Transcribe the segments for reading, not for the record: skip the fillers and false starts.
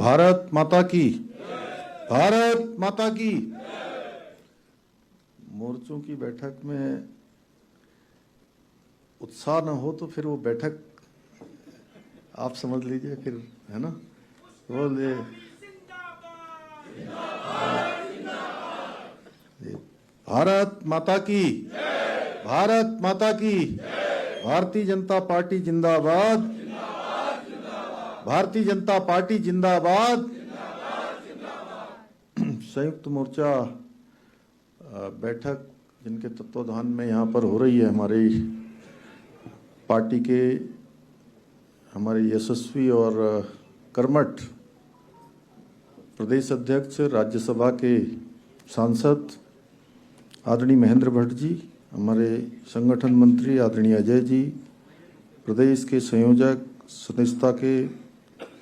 भारत माता की, भारत माता की। मोर्चों की बैठक में उत्साह न हो तो फिर वो बैठक आप समझ लीजिए, फिर है ना, बोले भारत माता की, भारत माता की, भारतीय जनता पार्टी जिंदाबाद, भारतीय जनता पार्टी जिंदाबाद। संयुक्त मोर्चा बैठक जिनके तत्वाधान में यहाँ पर हो रही है, हमारी पार्टी के हमारे यशस्वी और कर्मठ प्रदेश अध्यक्ष, राज्यसभा के सांसद आदरणीय महेंद्र भट्ट जी, हमारे संगठन मंत्री आदरणीय अजय जी, प्रदेश के संयोजक सदस्यता के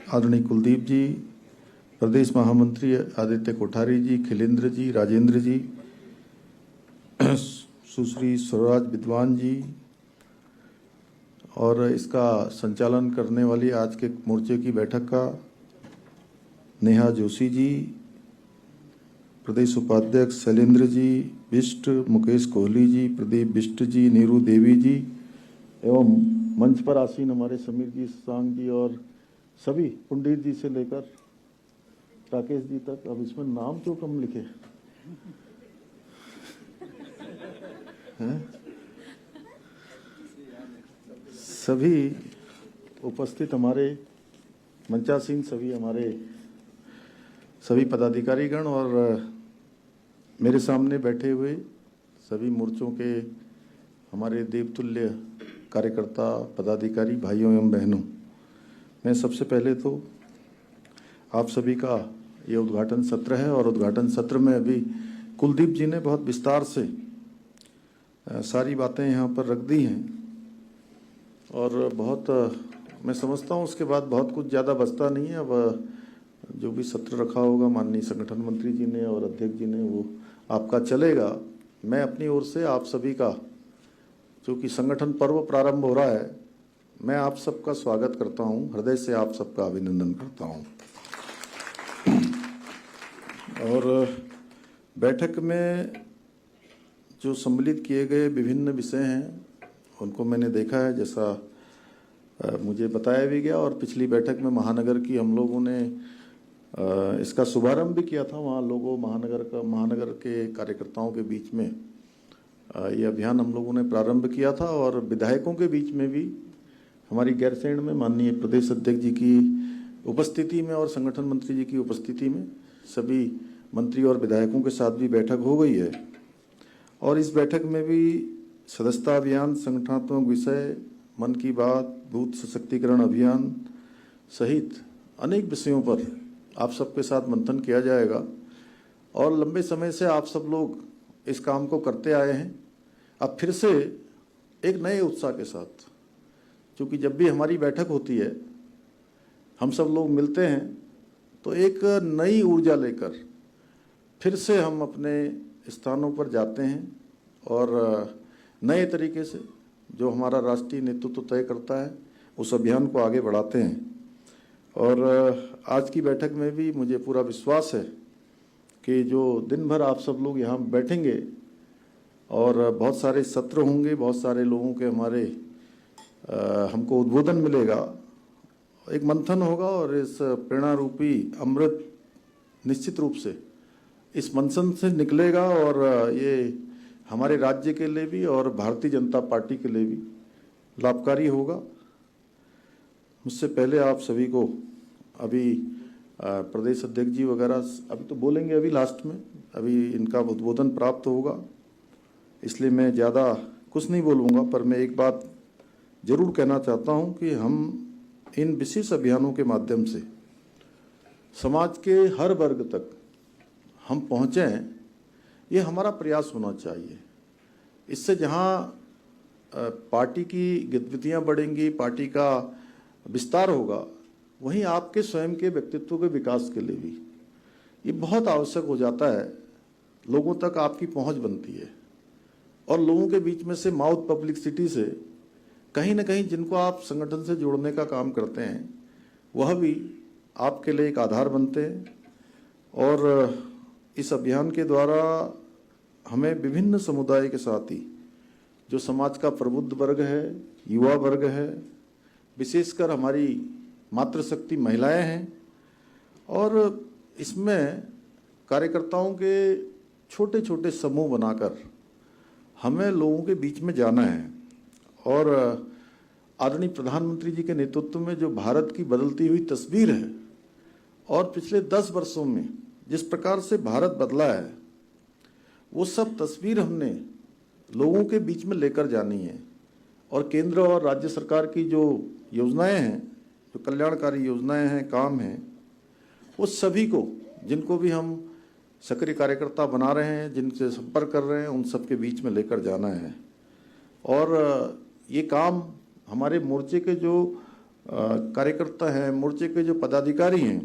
आदरणीय कुलदीप जी, प्रदेश महामंत्री आदित्य कोठारी जी, खिलेंद्र जी, राजेंद्र जी, सुश्री स्वराज विद्वान जी, और इसका संचालन करने वाली आज के मोर्चे की बैठक का नेहा जोशी जी, प्रदेश उपाध्यक्ष शैलेंद्र जी बिष्ट, मुकेश कोहली जी, प्रदीप बिष्ट जी, नीरू देवी जी, एवं मंच पर आसीन हमारे समीर जी, सांग जी और सभी पंडित जी से लेकर राकेश जी तक। अब इसमें नाम क्यों कम लिखे हैं? सभी उपस्थित हमारे मंचासीन सभी हमारे सभी पदाधिकारीगण और मेरे सामने बैठे हुए सभी मोर्चों के हमारे देवतुल्य कार्यकर्ता पदाधिकारी भाइयों एवं बहनों, मैं सबसे पहले तो आप सभी का ये उद्घाटन सत्र है और उद्घाटन सत्र में अभी कुलदीप जी ने बहुत विस्तार से सारी बातें यहाँ पर रख दी हैं और बहुत मैं समझता हूँ उसके बाद बहुत कुछ ज़्यादा बचता नहीं है। अब जो भी सत्र रखा होगा माननीय संगठन मंत्री जी ने और अध्यक्ष जी ने वो आपका चलेगा। मैं अपनी ओर से आप सभी का, चूँकि संगठन पर्व प्रारंभ हो रहा है, मैं आप सबका स्वागत करता हूँ, हृदय से आप सबका अभिनंदन करता हूँ। और बैठक में जो सम्मिलित किए गए विभिन्न विषय हैं उनको मैंने देखा है, जैसा मुझे बताया भी गया, और पिछली बैठक में महानगर की हम लोगों ने इसका शुभारंभ भी किया था। वहाँ लोगों महानगर के कार्यकर्ताओं के बीच में ये अभियान हम लोगों ने प्रारंभ किया था और विधायकों के बीच में भी हमारी गैरसैंण में माननीय प्रदेश अध्यक्ष जी की उपस्थिति में और संगठन मंत्री जी की उपस्थिति में सभी मंत्री और विधायकों के साथ भी बैठक हो गई है। और इस बैठक में भी सदस्यता अभियान, संगठनात्मक विषय, मन की बात, बूथ सशक्तिकरण अभियान सहित अनेक विषयों पर आप सबके साथ मंथन किया जाएगा। और लंबे समय से आप सब लोग इस काम को करते आए हैं, अब फिर से एक नए उत्साह के साथ, क्योंकि जब भी हमारी बैठक होती है हम सब लोग मिलते हैं तो एक नई ऊर्जा लेकर फिर से हम अपने स्थानों पर जाते हैं और नए तरीके से जो हमारा राष्ट्रीय नेतृत्व तय करता है उस अभियान को आगे बढ़ाते हैं। और आज की बैठक में भी मुझे पूरा विश्वास है कि जो दिन भर आप सब लोग यहाँ बैठेंगे और बहुत सारे सत्र होंगे, बहुत सारे लोगों के हमारे हमको उद्बोधन मिलेगा, एक मंथन होगा और इस प्रेरणा रूपी अमृत निश्चित रूप से इस मंथन से निकलेगा और ये हमारे राज्य के लिए भी और भारतीय जनता पार्टी के लिए भी लाभकारी होगा। मुझसे पहले आप सभी को अभी प्रदेश अध्यक्ष जी वगैरह अभी तो बोलेंगे, अभी लास्ट में अभी इनका उद्बोधन प्राप्त होगा, इसलिए मैं ज़्यादा कुछ नहीं बोलूँगा। पर मैं एक बात ज़रूर कहना चाहता हूँ कि हम इन विशेष अभियानों के माध्यम से समाज के हर वर्ग तक हम पहुँचें, ये हमारा प्रयास होना चाहिए। इससे जहाँ पार्टी की गतिविधियाँ बढ़ेंगी, पार्टी का विस्तार होगा, वहीं आपके स्वयं के व्यक्तित्व के विकास के लिए भी ये बहुत आवश्यक हो जाता है। लोगों तक आपकी पहुँच बनती है और लोगों के बीच में से माउथ पब्लिसिटी से कहीं ना कहीं जिनको आप संगठन से जोड़ने का काम करते हैं वह भी आपके लिए एक आधार बनते हैं और इस अभियान के द्वारा हमें विभिन्न समुदाय के साथ ही जो समाज का प्रबुद्ध वर्ग है, युवा वर्ग है, विशेषकर हमारी मातृशक्ति महिलाएं हैं और इसमें कार्यकर्ताओं के छोटे छोटे समूह बनाकर हमें लोगों के बीच में जाना है और आदरणीय प्रधानमंत्री जी के नेतृत्व में जो भारत की बदलती हुई तस्वीर है और पिछले 10 वर्षों में जिस प्रकार से भारत बदला है, वो सब तस्वीर हमने लोगों के बीच में लेकर जानी है और केंद्र और राज्य सरकार की जो योजनाएं हैं, जो कल्याणकारी योजनाएं हैं, काम हैं, वो सभी को, जिनको भी हम सक्रिय कार्यकर्ता बना रहे हैं, जिनसे संपर्क कर रहे हैं, उन सब के बीच में लेकर जाना है। और ये काम हमारे मोर्चे के जो कार्यकर्ता हैं, मोर्चे के जो पदाधिकारी हैं,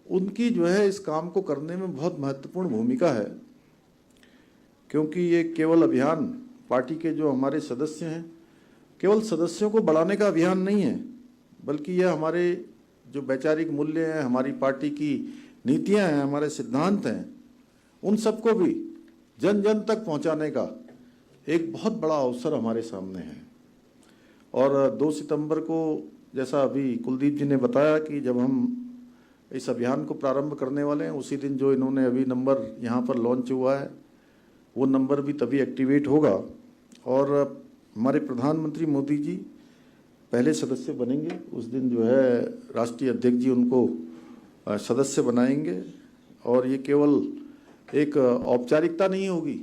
उनकी जो है इस काम को करने में बहुत महत्वपूर्ण भूमिका है, क्योंकि ये केवल अभियान पार्टी के जो हमारे सदस्य हैं, केवल सदस्यों को बढ़ाने का अभियान नहीं है, बल्कि यह हमारे जो वैचारिक मूल्य हैं, हमारी पार्टी की नीतियां हैं, हमारे सिद्धांत हैं, उन सबको भी जन जन तक पहुंचाने का एक बहुत बड़ा अवसर हमारे सामने है। और 2 सितंबर को, जैसा अभी कुलदीप जी ने बताया, कि जब हम इस अभियान को प्रारंभ करने वाले हैं, उसी दिन जो इन्होंने अभी नंबर यहाँ पर लॉन्च हुआ है, वो नंबर भी तभी एक्टिवेट होगा और हमारे प्रधानमंत्री मोदी जी पहले सदस्य बनेंगे। उस दिन जो है राष्ट्रीय अध्यक्ष जी उनको सदस्य बनाएंगे और ये केवल एक औपचारिकता नहीं होगी,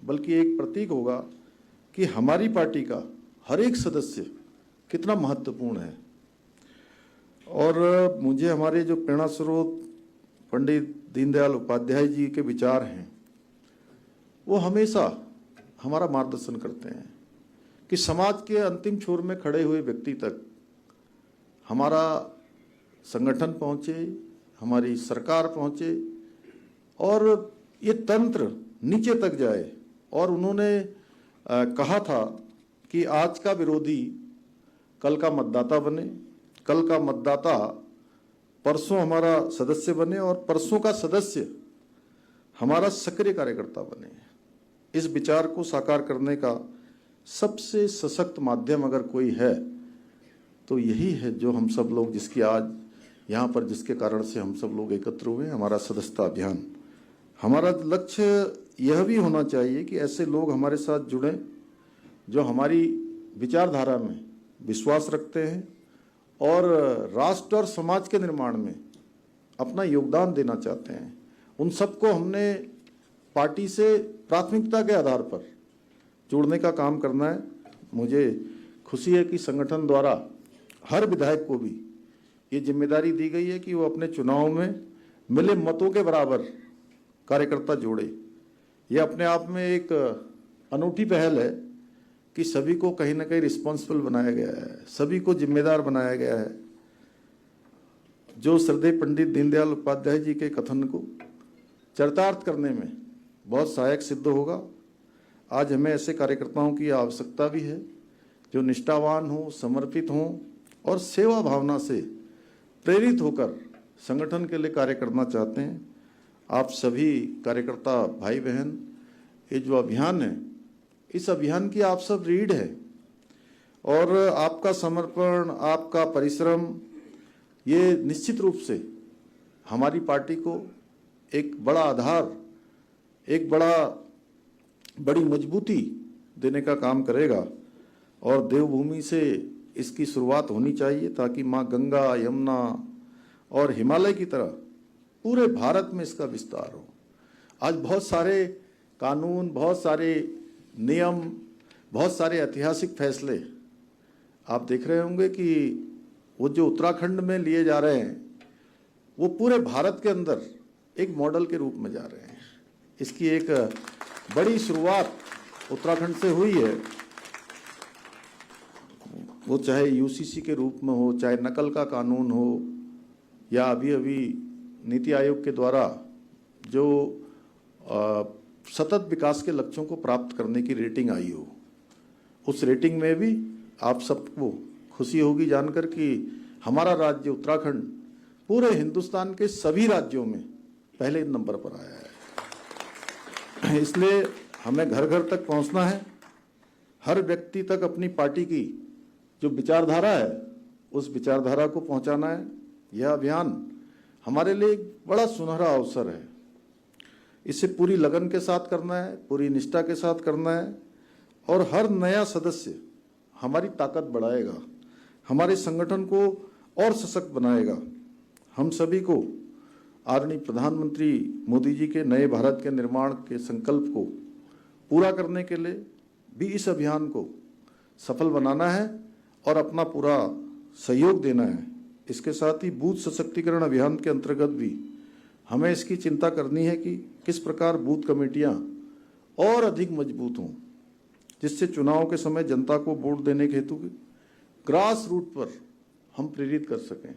बल्कि एक प्रतीक होगा कि हमारी पार्टी का हर एक सदस्य कितना महत्वपूर्ण है। और मुझे हमारे जो प्रेरणा स्रोत पंडित दीनदयाल उपाध्याय जी के विचार हैं, वो हमेशा हमारा मार्गदर्शन करते हैं कि समाज के अंतिम छोर में खड़े हुए व्यक्ति तक हमारा संगठन पहुंचे, हमारी सरकार पहुंचे और ये तंत्र नीचे तक जाए। और उन्होंने कहा था कि आज का विरोधी कल का मतदाता बने, कल का मतदाता परसों हमारा सदस्य बने और परसों का सदस्य हमारा सक्रिय कार्यकर्ता बने। इस विचार को साकार करने का सबसे सशक्त माध्यम अगर कोई है तो यही है, जो हम सब लोग, जिसकी आज यहाँ पर, जिसके कारण से हम सब लोग एकत्र हुए, हमारा सदस्यता अभियान। हमारा लक्ष्य यह भी होना चाहिए कि ऐसे लोग हमारे साथ जुड़ें जो हमारी विचारधारा में विश्वास रखते हैं और राष्ट्र और समाज के निर्माण में अपना योगदान देना चाहते हैं। उन सबको हमने पार्टी से प्राथमिकता के आधार पर जोड़ने का काम करना है। मुझे खुशी है कि संगठन द्वारा हर विधायक को भी ये जिम्मेदारी दी गई है कि वो अपने चुनाव में मिले मतों के बराबर कार्यकर्ता जोड़े। ये अपने आप में एक अनूठी पहल है कि सभी को कहीं ना कहीं रिस्पॉन्सिबल बनाया गया है, सभी को जिम्मेदार बनाया गया है, जो श्रद्धेय पंडित दीनदयाल उपाध्याय जी के कथन को चरितार्थ करने में बहुत सहायक सिद्ध होगा। आज हमें ऐसे कार्यकर्ताओं की आवश्यकता भी है जो निष्ठावान हों, समर्पित हों और सेवा भावना से प्रेरित होकर संगठन के लिए कार्य करना चाहते हैं। आप सभी कार्यकर्ता भाई बहन, ये जो अभियान है, इस अभियान की आप सब रीढ़ है और आपका समर्पण, आपका परिश्रम, ये निश्चित रूप से हमारी पार्टी को एक बड़ा आधार, एक बड़ी मजबूती देने का काम करेगा। और देवभूमि से इसकी शुरुआत होनी चाहिए ताकि माँ गंगा, यमुना और हिमालय की तरह पूरे भारत में इसका विस्तार हो। आज बहुत सारे कानून, बहुत सारे नियम, बहुत सारे ऐतिहासिक फैसले आप देख रहे होंगे कि वो जो उत्तराखंड में लिए जा रहे हैं, वो पूरे भारत के अंदर एक मॉडल के रूप में जा रहे हैं। इसकी एक बड़ी शुरुआत उत्तराखंड से हुई है, वो चाहे यूसीसी के रूप में हो, चाहे नकल का कानून हो, या अभी अभी नीति आयोग के द्वारा जो सतत विकास के लक्ष्यों को प्राप्त करने की रेटिंग आई हो। उस रेटिंग में भी आप सबको खुशी होगी जानकर कि हमारा राज्य उत्तराखंड पूरे हिंदुस्तान के सभी राज्यों में पहले नंबर पर आया है। इसलिए हमें घर घर तक पहुंचना है, हर व्यक्ति तक अपनी पार्टी की जो विचारधारा है उस विचारधारा को पहुंचाना है। यह अभियान हमारे लिए एक बड़ा सुनहरा अवसर है। इसे पूरी लगन के साथ करना है, पूरी निष्ठा के साथ करना है, और हर नया सदस्य हमारी ताकत बढ़ाएगा, हमारे संगठन को और सशक्त बनाएगा। हम सभी को आदरणीय प्रधानमंत्री मोदी जी के नए भारत के निर्माण के संकल्प को पूरा करने के लिए भी इस अभियान को सफल बनाना है और अपना पूरा सहयोग देना है। इसके साथ ही बूथ सशक्तिकरण अभियान के अंतर्गत भी हमें इसकी चिंता करनी है कि किस प्रकार बूथ कमेटियां और अधिक मजबूत हों, जिससे चुनाव के समय जनता को वोट देने के हेतु ग्रास रूट पर हम प्रेरित कर सकें,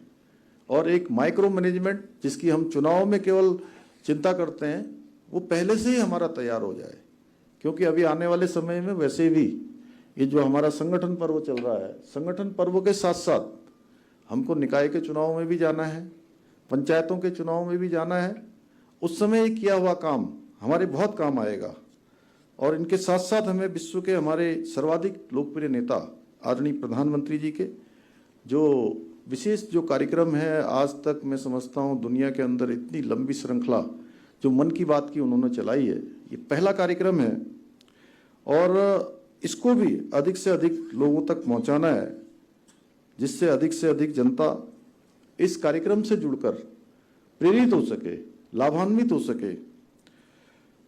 और एक माइक्रो मैनेजमेंट जिसकी हम चुनाव में केवल चिंता करते हैं वो पहले से ही हमारा तैयार हो जाए। क्योंकि अभी आने वाले समय में वैसे भी ये जो हमारा संगठन पर्व चल रहा है, संगठन पर्व के साथ साथ हमको निकाय के चुनाव में भी जाना है, पंचायतों के चुनाव में भी जाना है। उस समय ये किया हुआ काम हमारे बहुत काम आएगा, और इनके साथ साथ हमें विश्व के हमारे सर्वाधिक लोकप्रिय नेता आदरणीय प्रधानमंत्री जी के जो विशेष जो कार्यक्रम है, आज तक मैं समझता हूँ दुनिया के अंदर इतनी लंबी श्रृंखला जो मन की बात की उन्होंने चलाई है, ये पहला कार्यक्रम है, और इसको भी अधिक से अधिक लोगों तक पहुंचाना है, जिससे अधिक से अधिक जनता इस कार्यक्रम से जुड़कर प्रेरित हो सके, लाभान्वित हो सके।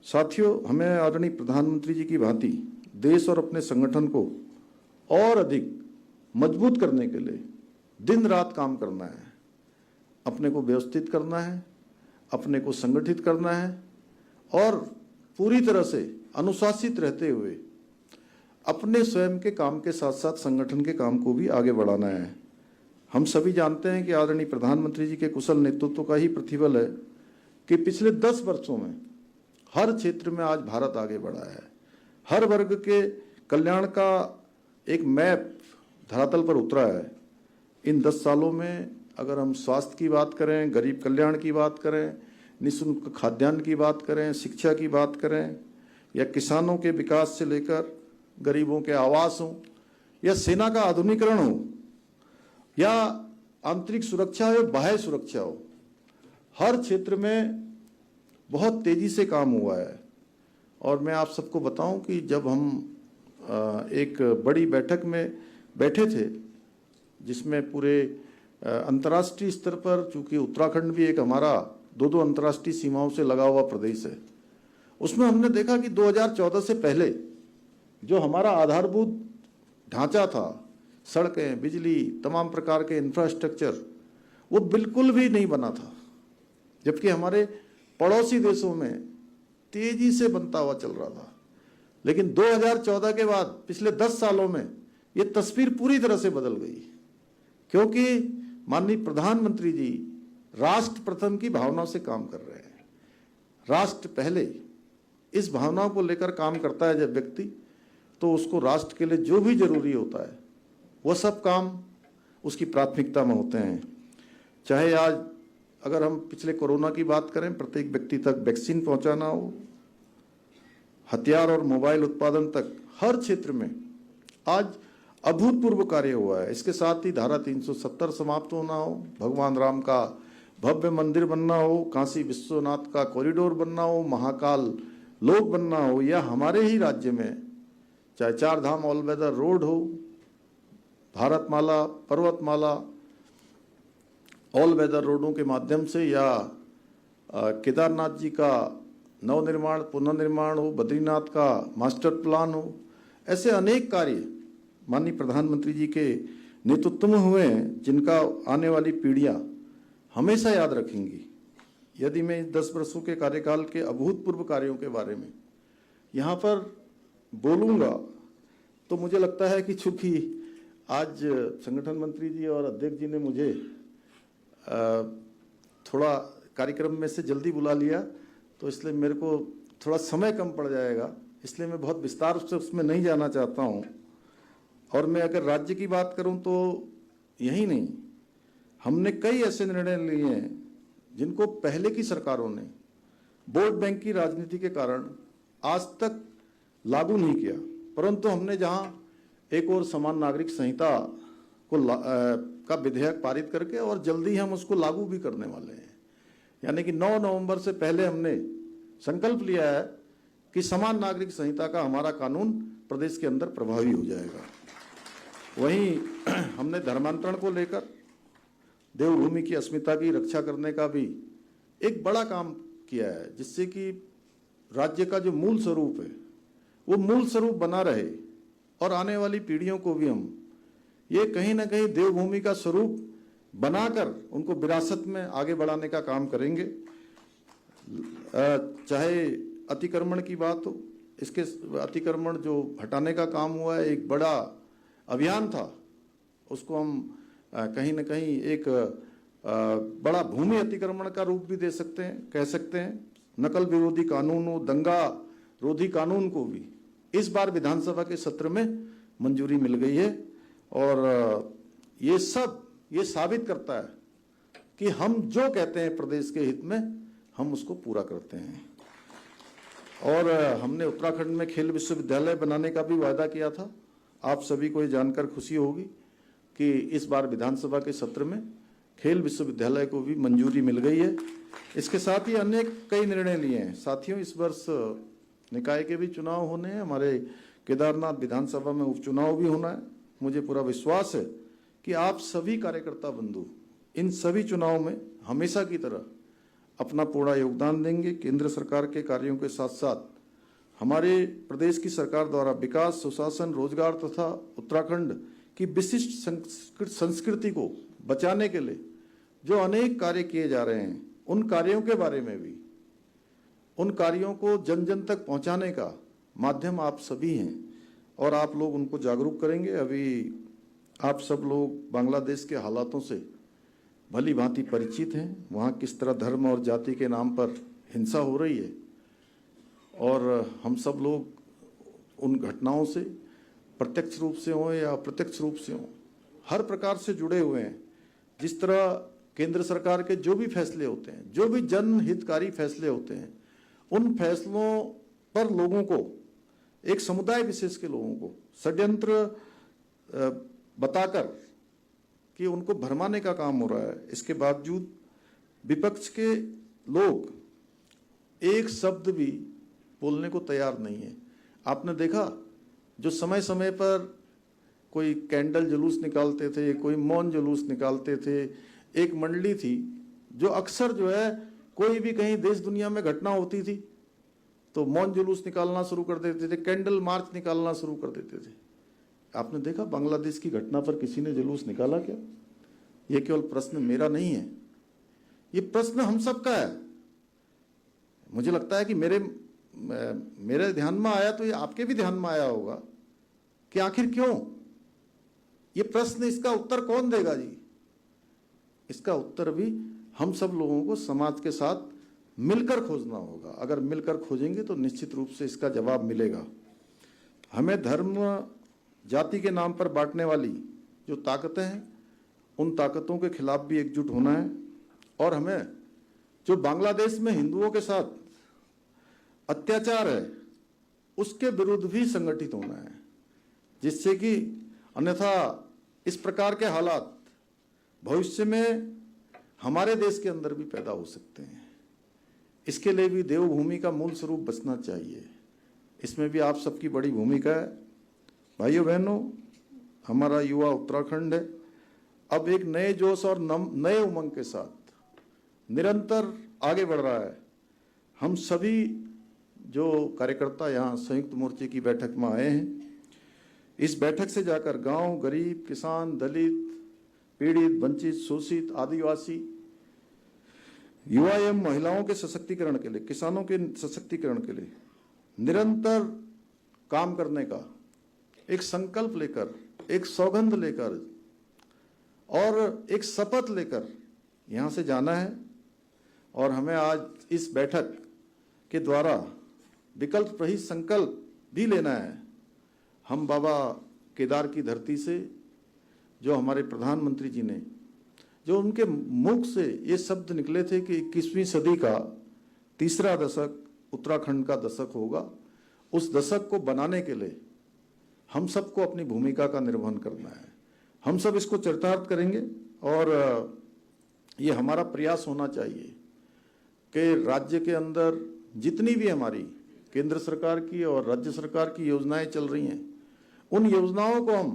साथियों, हमें आदरणीय प्रधानमंत्री जी की भांति देश और अपने संगठन को और अधिक मजबूत करने के लिए दिन रात काम करना है। अपने को व्यवस्थित करना है, अपने को संगठित करना है, और पूरी तरह से अनुशासित रहते हुए अपने स्वयं के काम के साथ साथ संगठन के काम को भी आगे बढ़ाना है। हम सभी जानते हैं कि आदरणीय प्रधानमंत्री जी के कुशल नेतृत्व का ही प्रतिफल है कि पिछले 10 वर्षों में हर क्षेत्र में आज भारत आगे बढ़ा है। हर वर्ग के कल्याण का एक मैप धरातल पर उतरा है। इन 10 सालों में अगर हम स्वास्थ्य की बात करें, गरीब कल्याण की बात करें, निःशुल्क खाद्यान्न की बात करें, शिक्षा की बात करें, या किसानों के विकास से लेकर गरीबों के आवास हो, या सेना का आधुनिकीकरण हो, या आंतरिक सुरक्षा हो, बाह्य सुरक्षा हो, हर क्षेत्र में बहुत तेजी से काम हुआ है। और मैं आप सबको बताऊं कि जब हम एक बड़ी बैठक में बैठे थे, जिसमें पूरे अंतर्राष्ट्रीय स्तर पर, चूंकि उत्तराखंड भी एक हमारा दो अंतर्राष्ट्रीय सीमाओं से लगा हुआ प्रदेश है, उसमें हमने देखा कि 2014 से पहले जो हमारा आधारभूत ढांचा था, सड़कें, बिजली, तमाम प्रकार के इंफ्रास्ट्रक्चर, वो बिल्कुल भी नहीं बना था, जबकि हमारे पड़ोसी देशों में तेजी से बनता हुआ चल रहा था। लेकिन 2014 के बाद पिछले 10 सालों में ये तस्वीर पूरी तरह से बदल गई, क्योंकि माननीय प्रधानमंत्री जी राष्ट्र प्रथम की भावना से काम कर रहे हैं। राष्ट्र पहले, इस भावना को लेकर काम करता है जब व्यक्ति, तो उसको राष्ट्र के लिए जो भी जरूरी होता है वह सब काम उसकी प्राथमिकता में होते हैं। चाहे आज अगर हम पिछले कोरोना की बात करें, प्रत्येक व्यक्ति तक वैक्सीन पहुंचाना हो, हथियार और मोबाइल उत्पादन तक, हर क्षेत्र में आज अभूतपूर्व कार्य हुआ है। इसके साथ ही धारा 370 समाप्त होना हो, भगवान राम का भव्य मंदिर बनना हो, काशी विश्वनाथ का कॉरिडोर बनना हो, महाकाल लोक बनना हो, या हमारे ही राज्य में चाहे 4 धाम ऑल वेदर रोड हो, भारतमाला, पर्वतमाला ऑल वेदर रोडों के माध्यम से, या केदारनाथ जी का नवनिर्माण पुनर्निर्माण हो, बद्रीनाथ का मास्टर प्लान हो, ऐसे अनेक कार्य माननीय प्रधानमंत्री जी के नेतृत्व में हुए हैं, जिनका आने वाली पीढ़ियां हमेशा याद रखेंगी। यदि मैं 10 वर्षों के कार्यकाल के अभूतपूर्व कार्यों के बारे में यहाँ पर बोलूँगा, तो मुझे लगता है कि चूंकि आज संगठन मंत्री जी और अध्यक्ष जी ने मुझे थोड़ा कार्यक्रम में से जल्दी बुला लिया, तो इसलिए मेरे को थोड़ा समय कम पड़ जाएगा, इसलिए मैं बहुत विस्तार से उसमें नहीं जाना चाहता हूँ। और मैं अगर राज्य की बात करूँ तो यही नहीं, हमने कई ऐसे निर्णय लिए हैं जिनको पहले की सरकारों ने वोट बैंक की राजनीति के कारण आज तक लागू नहीं किया, परंतु हमने जहां एक और समान नागरिक संहिता को का विधेयक पारित करके और जल्दी हम उसको लागू भी करने वाले हैं। यानी कि 9 नवंबर से पहले हमने संकल्प लिया है कि समान नागरिक संहिता का हमारा कानून प्रदेश के अंदर प्रभावी हो जाएगा। वहीं हमने धर्मांतरण को लेकर देवभूमि की अस्मिता की रक्षा करने का भी एक बड़ा काम किया है, जिससे कि राज्य का जो मूल स्वरूप है वो मूल स्वरूप बना रहे और आने वाली पीढ़ियों को भी हम ये कहीं ना कहीं देवभूमि का स्वरूप बनाकर उनको विरासत में आगे बढ़ाने का काम करेंगे। चाहे अतिक्रमण की बात हो, इसके अतिक्रमण जो हटाने का काम हुआ है एक बड़ा अभियान था, उसको हम कहीं ना कहीं एक बड़ा भूमि अतिक्रमण का रूप भी दे सकते हैं, कह सकते हैं। नकल विरोधी कानून हो, दंगा रोधी कानून को भी इस बार विधानसभा के सत्र में मंजूरी मिल गई है और ये सब ये साबित करता है कि हम जो कहते हैं प्रदेश के हित में हम उसको पूरा करते हैं। और हमने उत्तराखंड में खेल विश्वविद्यालय बनाने का भी वायदा किया था। आप सभी को ये जानकर खुशी होगी कि इस बार विधानसभा के सत्र में खेल विश्वविद्यालय को भी मंजूरी मिल गई है। इसके साथ ही अन्य कई निर्णय लिए हैं। साथियों, इस वर्ष निकाय के भी चुनाव होने हैं, हमारे केदारनाथ विधानसभा में उपचुनाव भी होना है। मुझे पूरा विश्वास है कि आप सभी कार्यकर्ता बंधु इन सभी चुनाव में हमेशा की तरह अपना पूरा योगदान देंगे। केंद्र सरकार के कार्यों के साथ साथ हमारे प्रदेश की सरकार द्वारा विकास, सुशासन, रोजगार तथा उत्तराखंड की विशिष्ट संस्कृति को बचाने के लिए जो अनेक कार्य किए जा रहे हैं, उन कार्यों के बारे में भी, उन कार्यों को जन जन तक पहुंचाने का माध्यम आप सभी हैं और आप लोग उनको जागरूक करेंगे। अभी आप सब लोग बांग्लादेश के हालातों से भली भांति परिचित हैं। वहाँ किस तरह धर्म और जाति के नाम पर हिंसा हो रही है और हम सब लोग उन घटनाओं से प्रत्यक्ष रूप से हों या अप्रत्यक्ष रूप से हों, हर प्रकार से जुड़े हुए हैं। जिस तरह केंद्र सरकार के जो भी फैसले होते हैं, जो भी जनहितकारी फैसले होते हैं, उन फैसलों पर लोगों को, एक समुदाय विशेष के लोगों को षड्यंत्र बताकर कि उनको भरमाने का काम हो रहा है, इसके बावजूद विपक्ष के लोग एक शब्द भी बोलने को तैयार नहीं है। आपने देखा जो समय समय पर कोई कैंडल जुलूस निकालते थे, कोई मौन जुलूस निकालते थे। एक मंडली थी जो अक्सर जो है कोई भी कहीं देश दुनिया में घटना होती थी तो मौन जुलूस निकालना शुरू कर देते थे, कैंडल मार्च निकालना शुरू कर देते थे। आपने देखा बांग्लादेश की घटना पर किसी ने जुलूस निकाला क्या? ये केवल प्रश्न मेरा नहीं है, ये प्रश्न हम सबका है। मुझे लगता है कि मेरे ध्यान में आया तो ये आपके भी ध्यान में आया होगा कि आखिर क्यों ये प्रश्न, इसका उत्तर कौन देगा जी? इसका उत्तर भी हम सब लोगों को समाज के साथ मिलकर खोजना होगा। अगर मिलकर खोजेंगे तो निश्चित रूप से इसका जवाब मिलेगा। हमें धर्म जाति के नाम पर बांटने वाली जो ताकतें हैं, उन ताकतों के खिलाफ भी एकजुट होना है और हमें जो बांग्लादेश में हिंदुओं के साथ अत्याचार है उसके विरुद्ध भी संगठित होना है, जिससे कि अन्यथा इस प्रकार के हालात भविष्य में हमारे देश के अंदर भी पैदा हो सकते हैं। इसके लिए भी देवभूमि का मूल स्वरूप बचना चाहिए। इसमें भी आप सबकी बड़ी भूमिका है। भाइयों बहनों, हमारा युवा उत्तराखंड है अब एक नए जोश और नए उमंग के साथ निरंतर आगे बढ़ रहा है। हम सभी जो कार्यकर्ता यहाँ संयुक्त मोर्चे की बैठक में आए हैं, इस बैठक से जाकर गांव, गरीब, किसान, दलित, पीड़ित, वंचित, शोषित, आदिवासी, युवा एवं महिलाओं के सशक्तिकरण के लिए, किसानों के सशक्तिकरण के लिए निरंतर काम करने का एक संकल्प लेकर, एक सौगंध लेकर और एक शपथ लेकर यहाँ से जाना है। और हमें आज इस बैठक के द्वारा विकल्प रहित संकल्प भी लेना है। हम बाबा केदार की धरती से, जो हमारे प्रधानमंत्री जी ने जो उनके मुख से ये शब्द निकले थे कि 21वीं सदी का तीसरा दशक उत्तराखंड का दशक होगा, उस दशक को बनाने के लिए हम सबको अपनी भूमिका का निर्वहन करना है। हम सब इसको चरितार्थ करेंगे और ये हमारा प्रयास होना चाहिए कि राज्य के अंदर जितनी भी हमारी केंद्र सरकार की और राज्य सरकार की योजनाएं चल रही हैं, उन योजनाओं को हम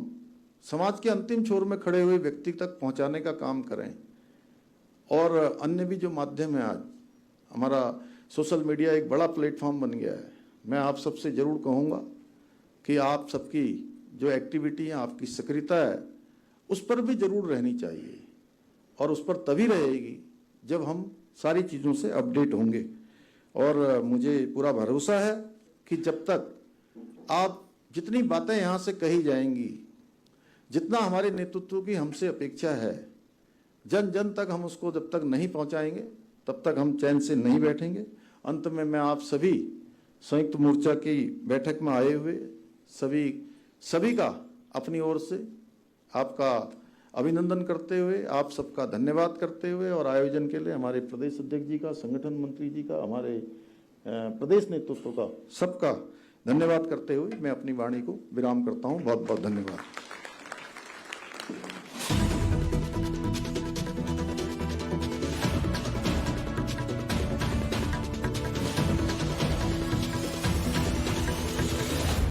समाज के अंतिम छोर में खड़े हुए व्यक्ति तक पहुंचाने का काम करें। और अन्य भी जो माध्यम है, आज हमारा सोशल मीडिया एक बड़ा प्लेटफॉर्म बन गया है। मैं आप सबसे जरूर कहूँगा कि आप सबकी जो एक्टिविटी है, आपकी सक्रियता है, उस पर भी जरूर रहनी चाहिए और उस पर तभी रहेगी जब हम सारी चीज़ों से अपडेट होंगे। और मुझे पूरा भरोसा है कि जब तक आप जितनी बातें यहाँ से कही जाएंगी, जितना हमारे नेतृत्व की हमसे अपेक्षा है, जन जन तक हम उसको जब तक नहीं पहुँचाएंगे तब तक हम चैन से नहीं बैठेंगे। अंत में मैं आप सभी संयुक्त मोर्चा की बैठक में आए हुए सभी का अपनी ओर से आपका अभिनंदन करते हुए, आप सबका धन्यवाद करते हुए और आयोजन के लिए हमारे प्रदेश अध्यक्ष जी का, संगठन मंत्री जी का, हमारे प्रदेश नेतृत्व का, सबका धन्यवाद करते हुए मैं अपनी वाणी को विराम करता हूं। बहुत बहुत धन्यवाद।